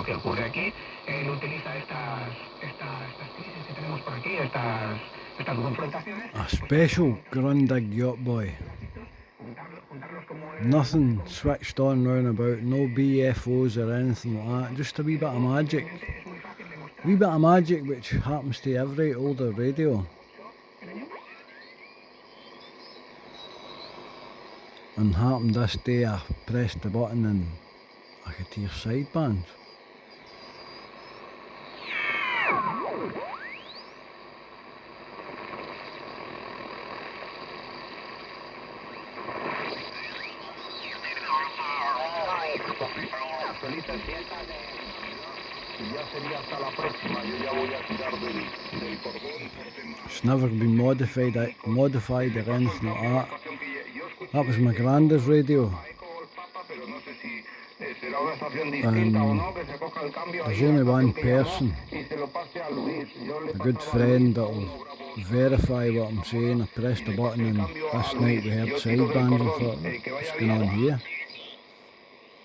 que ocurre aquí. Él utiliza estas crisis que tenemos por aquí, estas confrontaciones. A special Grundig yacht boy. Juntarlos como Nothing switched on round about, no BFOs or anything like that, just a wee bit of magic. Wee bit of magic which happens to every older radio. And happened this day, I pressed the button and I could hear sidebands. It's never been modified or anything like that. That was my granddad's radio. There's only one person, a good friend, that'll verify what I'm saying. I pressed the button and this night we heard sidebands and thought, what's going on here?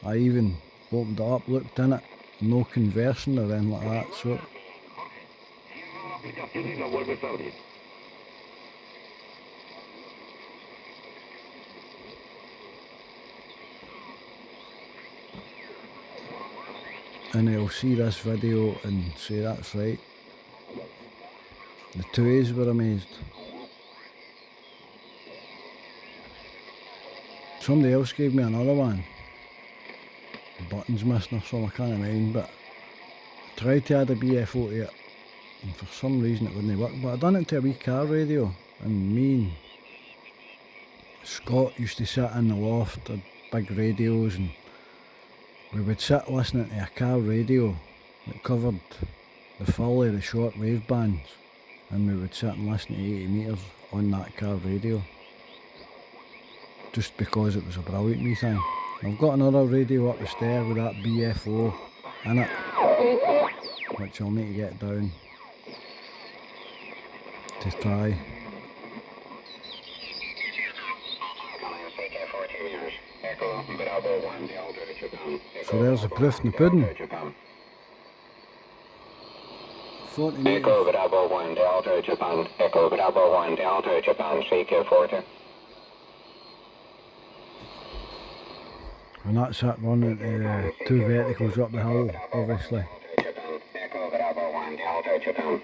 I even opened it up, looked in it, no conversing or anything like that, so and they'll see this video and say that's right. The two A's were amazed. Somebody else gave me another one. The button's missing or something, I can't mind, but I tried to add a BFO to it and for some reason it wouldn't work, but I done it to a wee car radio, and me and Scott used to sit in the loft, had big radios, and we would sit listening to a car radio that covered the full of the short wave bands, and we would sit and listen to 80 metres on that car radio, just because it was a brilliant wee thing. I've got another radio up the stair with that BFO in it, which I'll need to get down to try. So there's the proof in the pudding. 40 metres. Echo Bravo 1 Delta Japan. Echo Bravo 1 Delta Japan. CK40. And that's it running to two verticals up the hill, obviously. Echo Bravo 1 Delta Japan.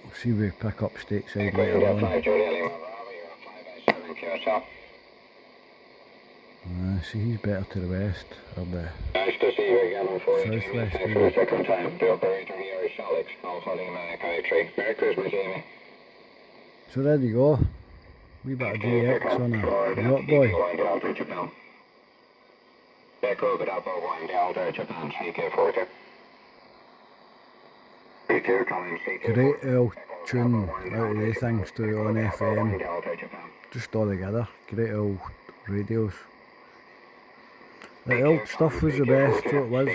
We'll see we pick up stateside later on. See, he's better to the west, or the Nice to see you again on 4 southwest for here. a second time. The operator here is Alex, Alpha Lima Echo 3. Merry Christmas, Amy. So there you go, wee bit of DX on a yacht boy. Echo Bravo 1 Delta Japan, CK40. Great old tune out of the things too on FM, just all together, great old radios. The old stuff was the best, so it was.